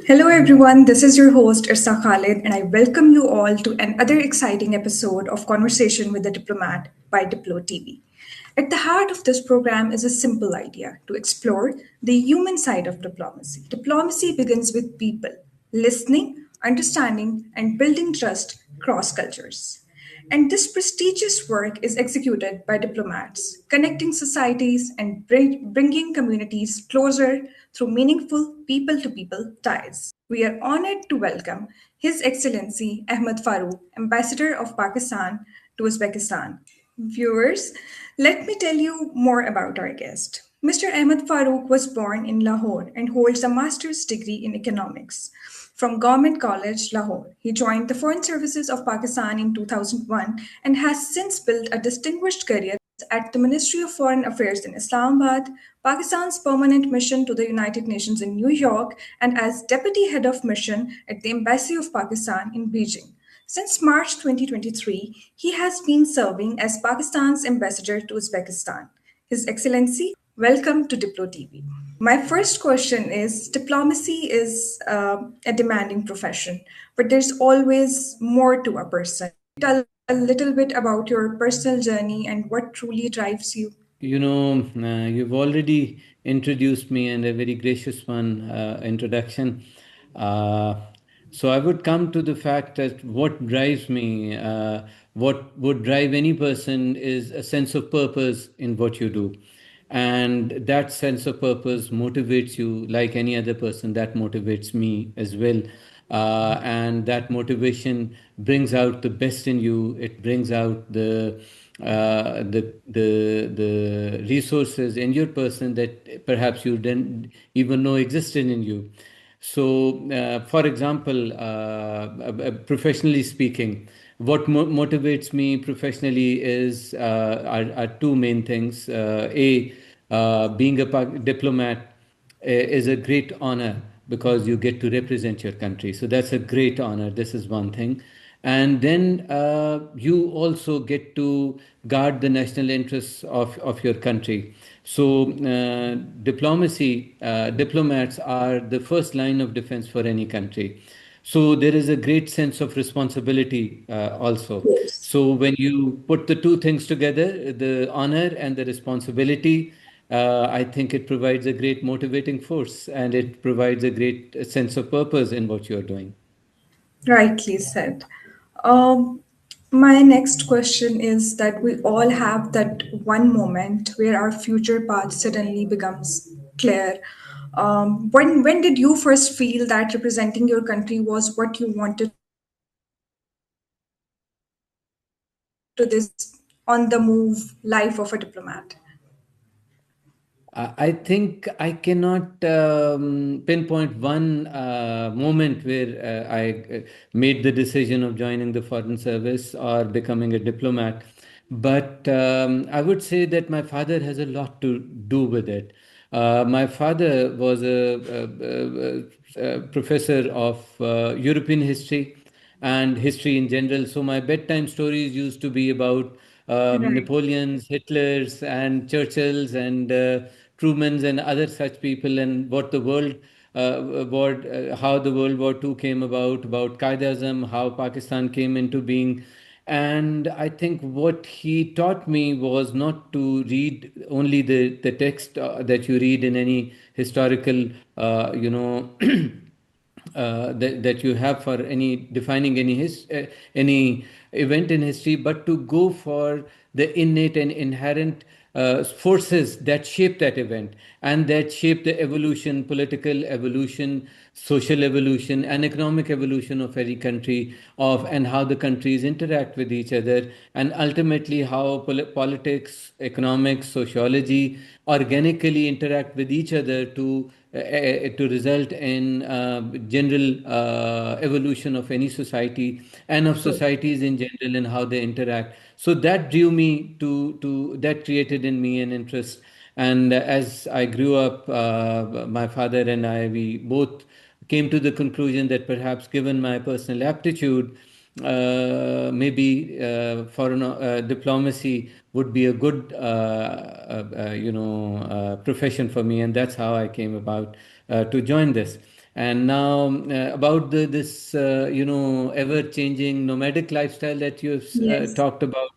Hello everyone, this is your host Irsa Khalid and I welcome you all to another exciting episode of Conversation with the Diplomat by Diplo TV. At the heart of this program is a simple idea to explore the human side of diplomacy. Diplomacy begins with people, listening, understanding, and building trust across cultures. And this prestigious work is executed by diplomats, connecting societies and bringing communities closer through meaningful people to people ties. We are honored to welcome His Excellency Ahmad Farooq, Ambassador of Pakistan to Uzbekistan. Viewers, let me tell you more about our guest. Mr. Ahmad Farooq was born in Lahore and holds a master's degree in economics from Government College, Lahore. He joined the Foreign Services of Pakistan in 2001 and has since built a distinguished career at the Ministry of Foreign Affairs in Islamabad, Pakistan's permanent mission to the United Nations in New York, and as Deputy Head of Mission at the Embassy of Pakistan in Beijing. Since March 2023, he has been serving as Pakistan's ambassador to Uzbekistan. His Excellency, welcome to Diplo TV. My first question is diplomacy is a demanding profession, but there's always more to a person. Tell a little bit about your personal journey and what truly drives you. You've already introduced me and a very gracious one introduction. Uh, so I would come to the fact that what drives me, what would drive any person is a sense of purpose in what you do. And that sense of purpose motivates you like any other person, that motivates me as well. And that motivation brings out the best in you. It brings out the resources in your person that perhaps you didn't even know existed in you. So, for example, professionally speaking, what motivates me professionally is are two main things. Being a diplomat is a great honor because you get to represent your country. So that's a great honor. This is one thing. And then you also get to guard the national interests of your country. So diplomats are the first line of defense for any country. So there is a great sense of responsibility also. Yes. So when you put the two things together, the honor and the responsibility, I think it provides a great motivating force and it provides a great sense of purpose in what you're doing. Rightly said. Um, my next question is that we all have that one moment where our future path suddenly becomes clear. When did you first feel that representing your country was what you wanted to do, and what led you to this on the move life of a diplomat? I think I cannot pinpoint one moment where I made the decision of joining the foreign service or becoming a diplomat. But I would say that my father has a lot to do with it. My father was a professor of European history and history in general. So my bedtime stories used to be about Right. Napoleons, Hitlers, and Churchills, and Trumans, and other such people, and what the world, how the World War II came about Qaeda-ism, how Pakistan came into being. And I think what he taught me was not to read only the text that you read in any historical, that you have for any defining any event in history, but to go for the innate and inherent forces that shape that event and that shape the evolution, political evolution, social evolution, and economic evolution of every country, of and how the countries interact with each other, and ultimately how politics, economics, sociology organically interact with each other to result in general evolution of any society and of True. societies in general and how they interact. So that drew me to that created in me an interest. And as I grew up, my father and I, we both came to the conclusion that perhaps given my personal aptitude, maybe foreign diplomacy would be a good profession for me, and that's how I came about to join this. And now about this ever changing nomadic lifestyle that you've Yes, talked about.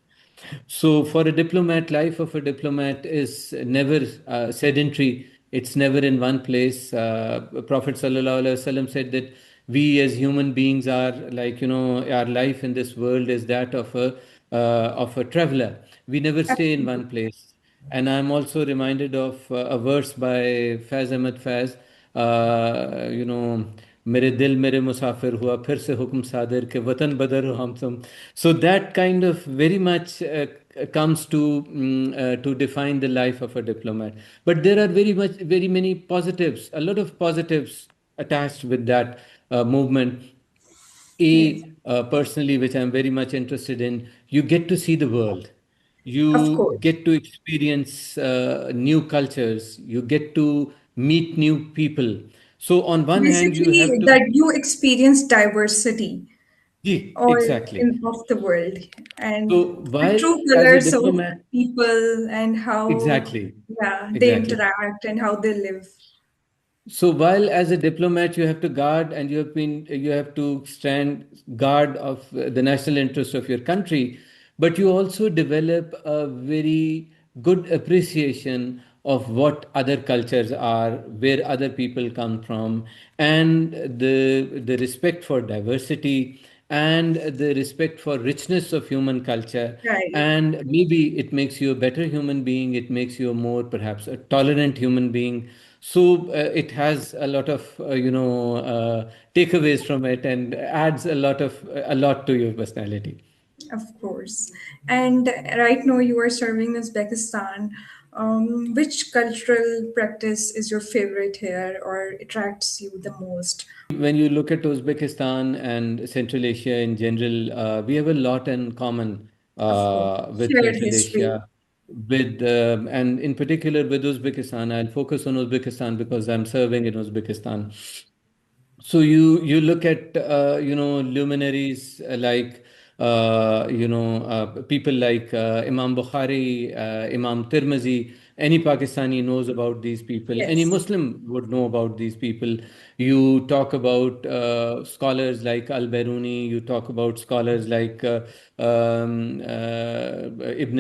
So, for a diplomat, life of a diplomat is never sedentary. It's never in one place. Prophet Sallallahu Alaihi Wasallam said that we as human beings are like, our life in this world is that of a traveler. We never stay in one place. And I'm also reminded of a verse by Faiz Ahmad Faiz, मेरे दिल मेरे मुसाफिर हुआ फिर से हुक्म सादर के वतन बदर हो हम तुम. So that kind of very much comes to define the life of a diplomat. But there are very many positives, a lot of positives attached with that movement. yes, Personally, which I'm very much interested in, you get to see the world. of You course. get to experience new cultures. You get to meet new people. So, on one hand, you have Basically, to. that you experience diversity Yeah, all exactly. in of the world and So, the while true as a colors of diplomat, people and how, exactly, yeah, they exactly. interact and how they live. So while as a diplomat you have to guard and you have to stand guard of the national interest of your country, but you also develop a very good appreciation of what other cultures are, where other people come from, and the respect for diversity and the respect for richness of human culture. Right. And maybe it makes you a better human being, it makes you a more perhaps a tolerant human being. So it has a lot of takeaways from it and adds a lot to your personality. Of course. And right now you are serving Uzbekistan. Which cultural practice is your favorite here or attracts you the most? When you look at Uzbekistan and Central Asia in general, we have a lot in common Of course. with Shared Central history. Asia, with and in particular with Uzbekistan. I'll focus on Uzbekistan because I'm serving in Uzbekistan. So you look at luminaries like people like Imam Bukhari, Imam Tirmizi. Any Pakistani knows about these people. Any Yes. Muslim would know about these people. You talk about scholars like Al Biruni. You talk about scholars like Ibn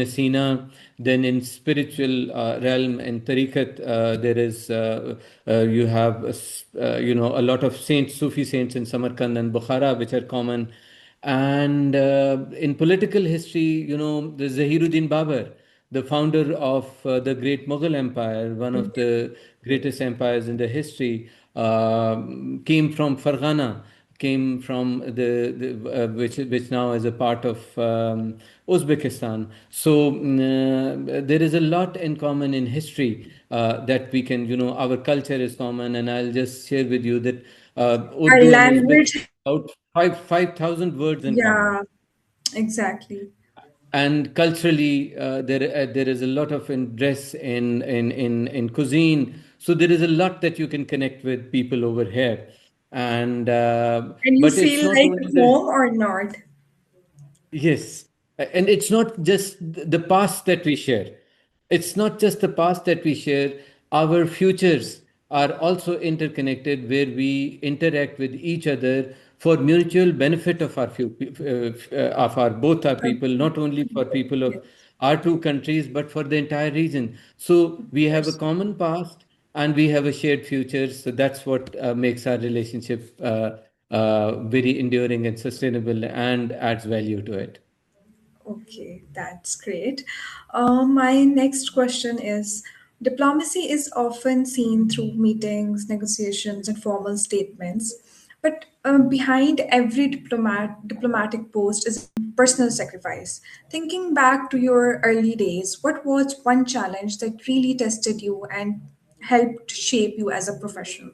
Sina. Then in spiritual realm and tariqat, there is you have a lot of saints, Sufi saints in Samarkand and Bukhara, which are common. And in political history, the Zahiruddin Babar, the founder of the great Mughal Empire, one of the greatest empires in the history, came from Farghana, came from which now is a part of Uzbekistan. So there is a lot in common in history that we can, our culture is common, and I'll just share with you that Our Urdu and Uzbek language, about 5,000 words in common. yeah, exactly. And culturally, there is a lot of interest in cuisine. So there is a lot that you can connect with people over here. And And you but it's feel not like only the. home or not? Yes. And it's not just the past that we share. It's not just the past that we share. Our futures are also interconnected, where we interact with each other for mutual benefit of of our both our people, not only for people of Yes, our two countries, but for the entire region. So of we have a course. common past and we have a shared future. So that's what makes our relationship very enduring and sustainable and adds value to it. Okay, that's great. My next question is diplomacy is often seen through meetings, negotiations, and formal statements. But behind every diplomatic post is personal sacrifice. Thinking back to your early days, what was one challenge that really tested you and helped shape you as a professional?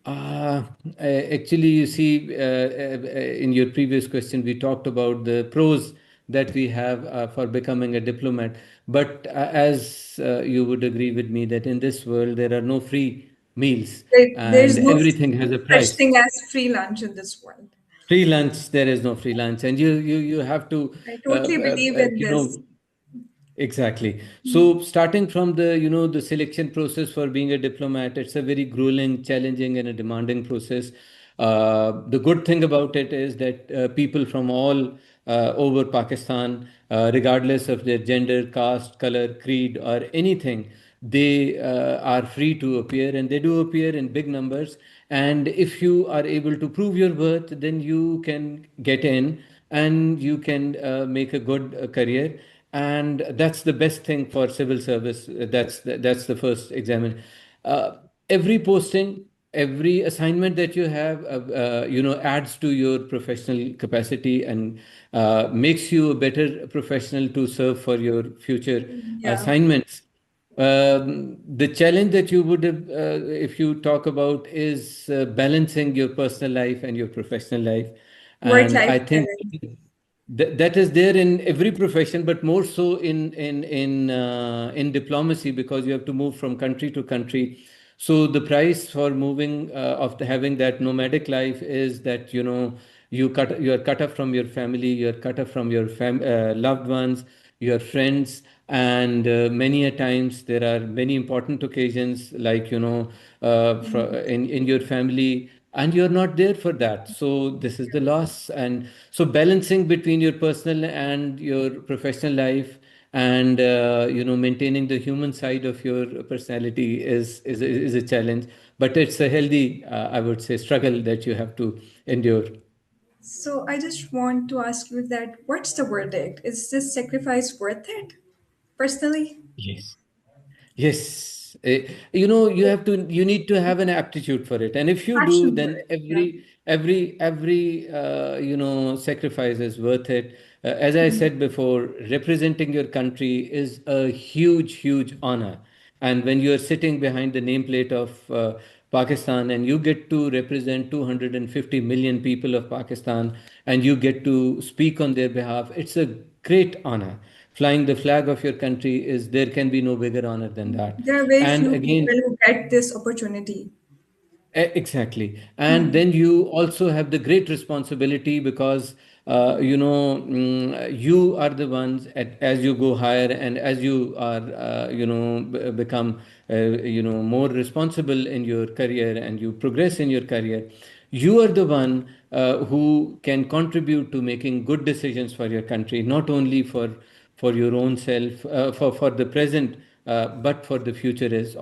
Uh, Actually, you see, in your previous question, we talked about the pros that we have for becoming a diplomat. But as you would agree with me, that in this world, there are no free meals There's and no everything has a such price. thing as free lunch in this world. Free lunch, there is no free lunch. And you have to, I totally believe in you this. know, Exactly. So starting from the, the selection process for being a diplomat, it's a very grueling, challenging, and a demanding process. The good thing about it is that people from all over Pakistan, regardless of their gender, caste, color, creed, or anything, they are free to appear, and they do appear in big numbers. And if you are able to prove your worth, then you can get in and you can make a good career. And that's the best thing for civil service. That's the first examine. Every posting, every assignment that you have, adds to your professional capacity and makes you a better professional to serve for your future Yeah, assignments. The challenge that you would have, if you talk about, is balancing your personal life and your professional life. And work-life I think balance. that is there in every profession, but more so in diplomacy, because you have to move from country to country. So the price for moving having that nomadic life is that you are cut off from your family, you are cut off from your loved ones, your friends, and many a times there are many important occasions, like in your family, and you're not there for that. So this is the loss. And so balancing between your personal and your professional life, and maintaining the human side of your personality is a challenge, but it's a healthy, I would say, struggle that you have to endure. So I just want to ask you that what's the verdict? Is this sacrifice worth it? Personally, Yes. Yes, you need to have an aptitude for it, and if you do, passion for then it. Yeah. every sacrifice is worth it. As I said before, representing your country is a huge honor, and when you are sitting behind the nameplate of Pakistan, and you get to represent 250 million people of Pakistan, and you get to speak on their behalf, it's a great honor. Flying the flag of your country, is there can be no bigger honor than that. There are very And few again, people who get this opportunity. exactly. And then you also have the great responsibility, because you are the ones, as you go higher and as you are become more responsible in your career, and you progress in your career, you are the one who can contribute to making good decisions for your country, not only for your own self, for the present, but for the future as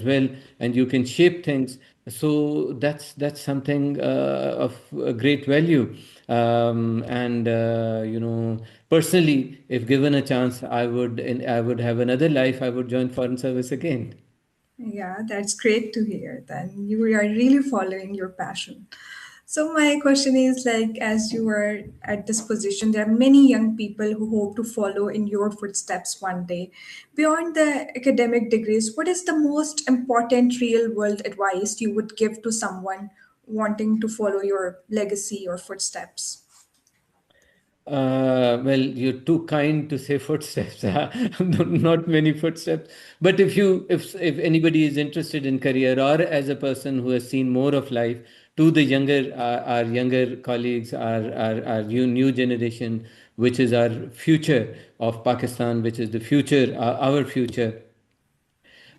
well. And you can shape things. So that's something of a great value. And personally, if given a chance, I would have another life. I would join foreign service again. Yeah, that's great to hear. Then you are really following your passion. So my question is like, as you are at this position, there are many young people who hope to follow in your footsteps one day. Beyond the academic degrees, what is the most important real world advice you would give to someone wanting to follow your legacy or footsteps? Well, you're too kind to say footsteps. Not many footsteps. But if anybody is interested in career, or as a person who has seen more of life, to the younger our younger colleagues, our new generation, which is our future of Pakistan, which is the future, our future.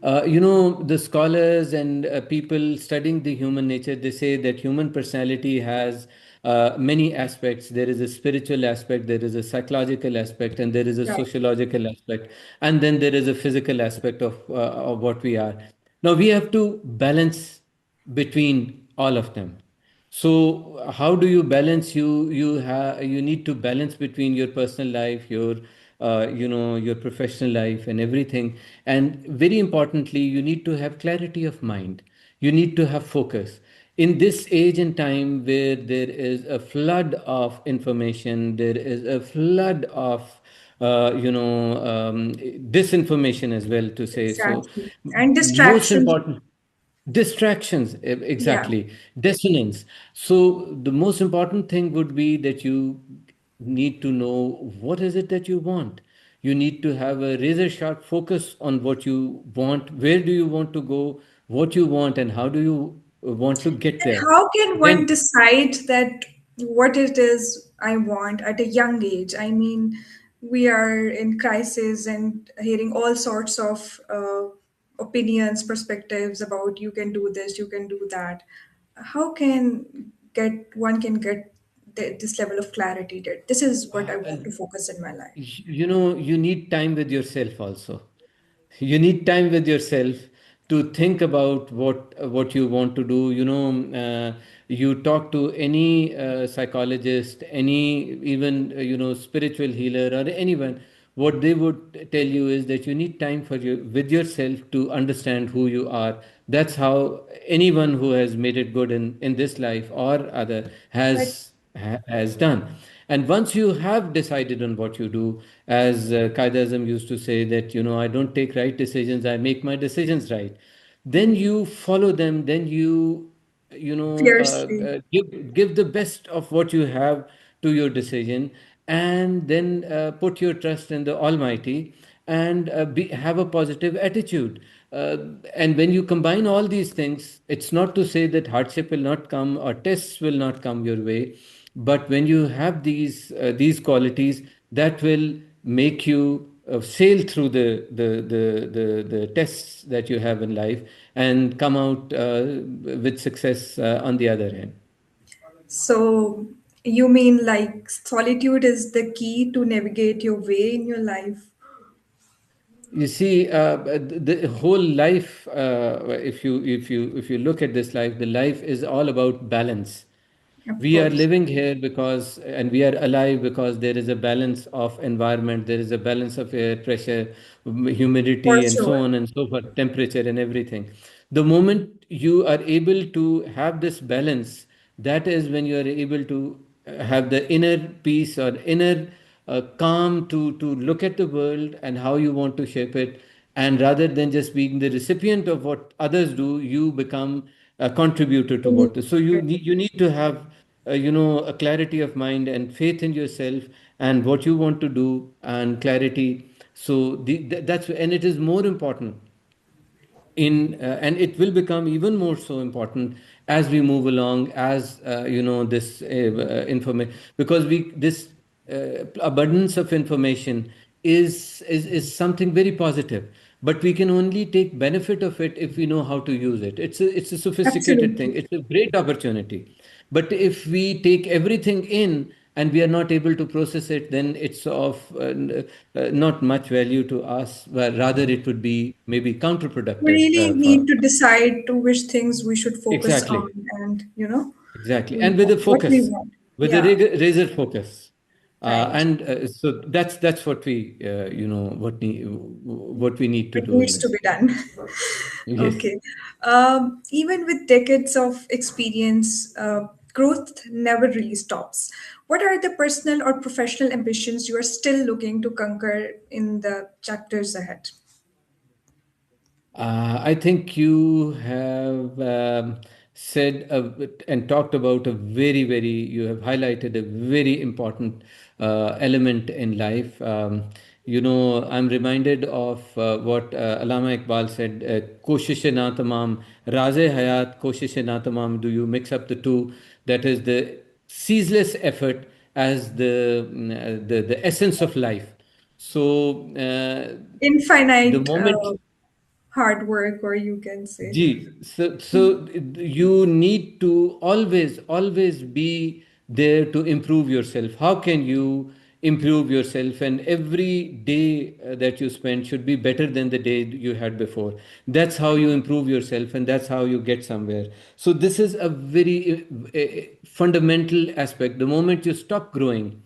The scholars and people studying the human nature, they say that human personality has many aspects. There is a spiritual aspect, there is a psychological aspect, and there is a Right. sociological aspect, and then there is a physical aspect of what we are. Now we have to balance between all of them. So how do you balance? You need to balance between your personal life, your professional life, and everything. And very importantly, you need to have clarity of mind. You need to have focus. In this age and time where there is a flood of information, there is a flood of disinformation as well, to say so. Exactly. And Most distractions. important, distractions, Yeah. exactly, dissonance. So the most important thing would be that you need to know what is it that you want. You need to have a razor sharp focus on what you want, where do you want to go, what you want, and how do you want to get And there. how can one Then decide that what it is I want at a young age? I mean, we are in crisis and hearing all sorts of opinions, perspectives about you can do this, you can do that. How can get one can get this level of clarity that this is what I Uh, want to focus in my life? you know, you need time with yourself also. You need time with yourself to think about what you want to do. You talk to any psychologist, any even spiritual healer or anyone, what they would tell you is that you need time for you with yourself to understand who you are. That's how anyone who has made it good in this life or other But has done. And once you have decided on what you do, as Qaid Azam used to say that, I don't take right decisions, I make my decisions right. Then you follow them, then fiercely, give the best of what you have to your decision, and then put your trust in the Almighty, and have a positive attitude. Uh, and when you combine all these things, it's not to say that hardship will not come or tests will not come your way, but when you have these qualities, that will make you sail through the tests that you have in life and come out with success on the other end. so you mean like solitude is the key to navigate your way in your life? You see, the whole life, if you look at this life, the life is all about balance. Of We are course, living here because, and we are alive because there is a balance of environment, there is a balance of air pressure, for humidity, and so sure. on and so forth, temperature and everything. The moment you are able to have this balance, that is when you are able to have the inner peace or inner calm to look at the world and how you want to shape it. And rather than just being the recipient of what others do, you become a contributor to what. So you need to have a clarity of mind and faith in yourself and what you want to do and clarity. So that's, and it is more important and it will become even more so important as we move along, as this information, because we this abundance of information is something very positive, but we can only take benefit of it if we know how to use it. It's a sophisticated thing, Absolutely. it's a great opportunity, but if we take everything in and we are not able to process it, then it's of not much value to us, but rather it would be maybe We counterproductive really for. need to decide to which things we should focus on Exactly, and, exactly, we and with a what we focus, want. with a Yeah, razor focus, right. and so that's what we what we need to It do in needs to this. be done. Yes. Okay. Even with decades of experience, growth never really stops. What are the personal or professional ambitions you are still looking to conquer in the chapters ahead? I think you have said and talked about you have highlighted a very important element in life. I'm reminded of what Allama Iqbal said, Koshish na tamam, raze hayat, koshish na tamam. Do you mix up the two? That is the ceaseless effort as the essence of life. So, the Infinite moment. hard work, or you can say. Gee, so you need to always be there to improve yourself. How can you improve yourself? And every day that you spend should be better than the day you had before. That's how you improve yourself, and that's how you get somewhere. So this is a very fundamental aspect. The moment you stop growing,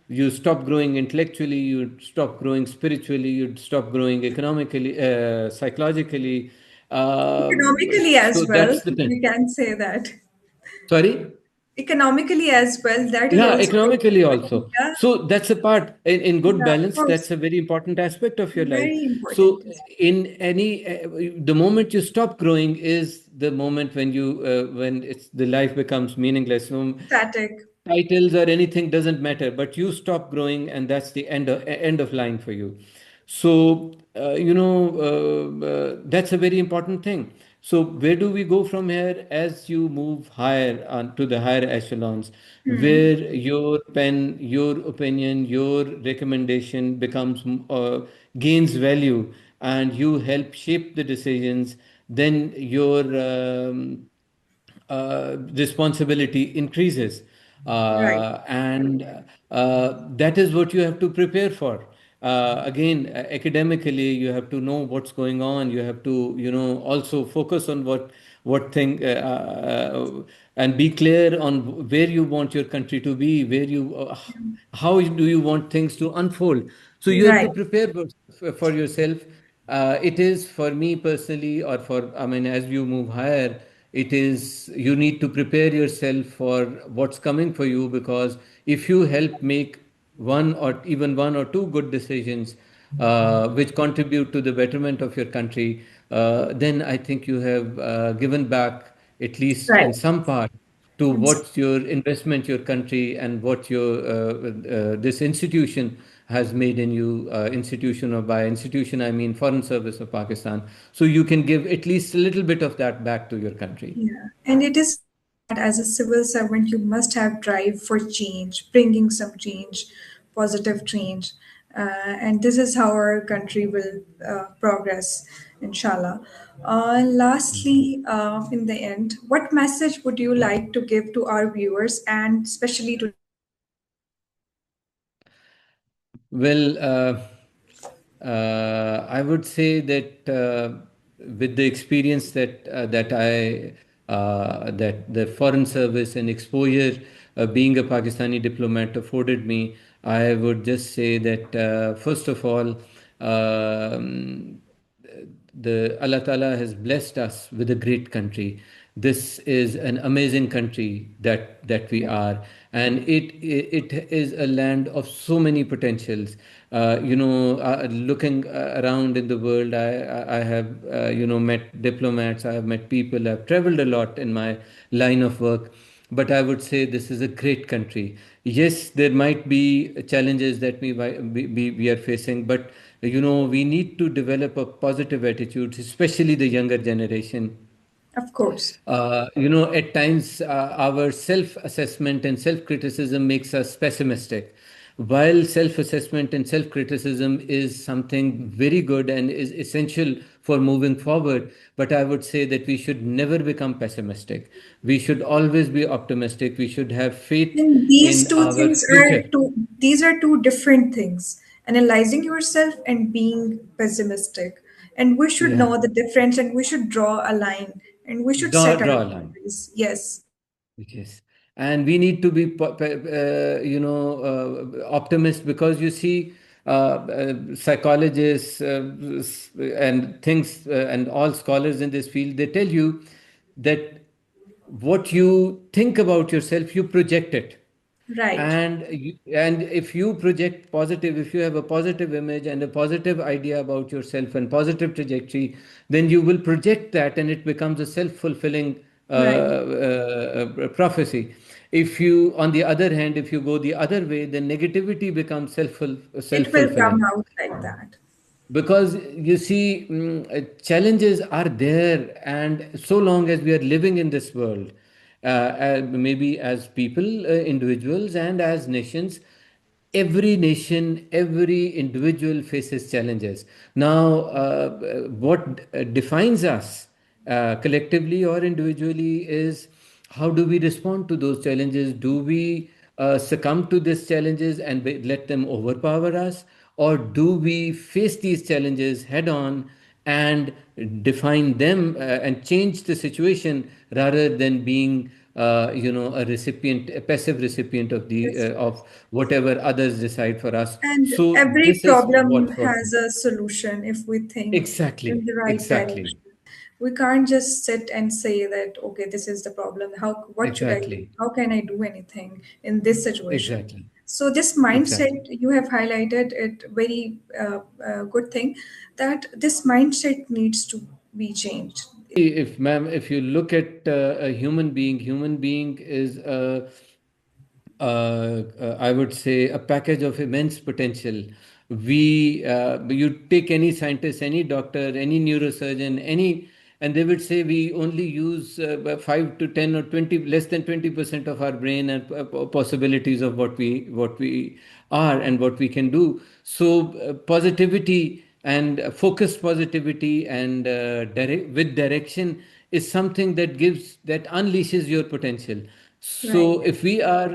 you stop growing intellectually, you stop growing spiritually, you stop growing economically, psychologically. Economically So as well, that's the thing. we can say that. Sorry? Economically as well, that is Yeah, also economically also. yeah, So that's a part in good yeah, of balance. course. That's a very important aspect of your life. Very important. So in any, the moment you stop growing is the moment when it's the life becomes meaningless. So Static. titles or anything doesn't matter, but you stop growing, and that's the end of line for you. So that's a very important thing. So where do we go from here? As you move higher to the higher echelons, Hmm. where your pen, your opinion, your recommendation becomes gains value, and you help shape the decisions, then your responsibility increases. Right. And that is what you have to prepare for. Again, academically, you have to know what's going on. You have to, also focus on what thing and be clear on where you want your country to be, how do you want things to unfold. So you have to Right. prepare for yourself. It is for me personally, or for, I mean, as you move higher, it is you need to prepare yourself for what's coming for you, because if you help make one or even one or two good decisions which contribute to the betterment of your country, then I think you have given back, at least Right. in some part, to And what your investment, your country, and what your this institution has made in you. Institution, or by institution I mean Foreign Service of Pakistan. So you can give at least a little bit of that back to your country. yeah, and it is that as a civil servant, you must have drive for change, bringing some change, positive change, and this is how our country will progress, inshallah. Lastly, in the end, what message would you like to give to our viewers and especially to? Well, I would say that with the experience that the foreign service and exposure, being a Pakistani diplomat, afforded me, I would just say that first of all, the Allah Ta'ala has blessed us with a great country. This is an amazing country that we are, and it is a land of so many potentials. Looking around in the world, I have met diplomats, I have met people, I've traveled a lot in my line of work, but I would say this is a great country. Yes, there might be challenges that we are facing, but we need to develop a positive attitude, especially the younger generation. Of course. At times our self assessment and self criticism makes us pessimistic. While self assessment and self criticism is something very good and is essential for moving forward, but I would say that we should never become pessimistic. We should always be optimistic. We should have faith And these in two our things are future. two, these are two different things. Analyzing yourself and being pessimistic. And we should Yeah. know the difference and we should draw a line and we should Draw, set our draw a line. boundaries. Yes. Yes, and we need to be, optimist, because you see, psychologists and things and all scholars in this field, they tell you that what you think about yourself, you project it. Right. And if you project positive, if you have a positive image and a positive idea about yourself and positive trajectory, then you will project that, and it becomes a self-fulfilling Right. prophecy. If you, on the other hand, if you go the other way, then negativity becomes It will come self-fulfilling. out like that. Because you see, challenges are there, and so long as we are living in this world, maybe as people, individuals, and as nations, every nation, every individual faces challenges. Now, what defines us collectively or individually is how do we respond to those challenges? Do we succumb to these challenges and let them overpower us? Or do we face these challenges head on and define them and change the situation, rather than being a recipient, a passive recipient of the Yes. of whatever others decide for us. And So every this is problem what has a solution if we think in exactly, the right exactly, direction. We can't just sit and say that, okay, this is the problem. What should I do? exactly, How can I do anything in this situation? exactly, So this mindset exactly. you have highlighted it very good thing that this mindset needs to be changed. If, ma'am, if you look at a human being is I would say, a package of immense potential. You take any scientist, any doctor, any neurosurgeon, and they would say we only use 5 to 10 or 20, less than 20% of our brain and possibilities of what we are and what we can do. So positivity and focused positivity and with direction is something that unleashes your potential. Right. So if we are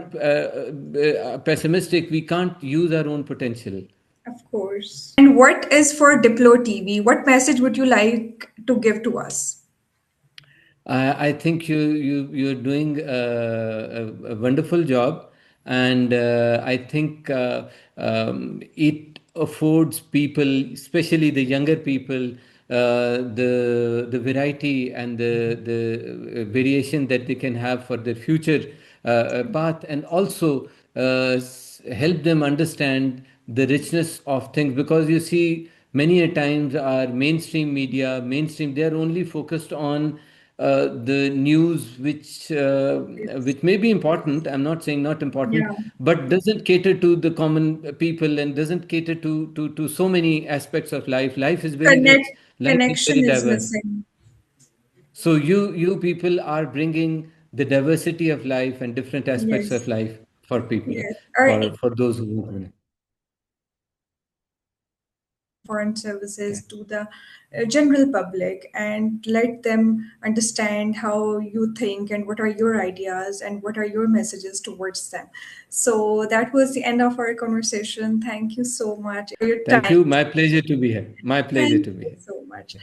pessimistic, we can't use our own potential. Of course. And what is for Diplo TV? What message would you like to give to us? I think you're doing a wonderful job, and I think it affords people, especially the younger people, the variety and the variation that they can have for their future path, and also help them understand the richness of things. Because you see, many a times our mainstream media, mainstream, they are only focused on the news which may be important. I'm not saying not important, Yeah. but doesn't cater to the common people and doesn't cater to so many aspects of life. Life is very Connect rich. Life is very connection is diverse. missing. So you people are bringing the diversity of life and different aspects of Yes. life for people, Yes. for those who. Foreign services Okay. to the general public and let them understand how you think and what are your ideas and what are your messages towards them. So that was the end of our conversation. Thank you so much for your Thank time. you. My pleasure to be here. My pleasure Thank to be you here. so much.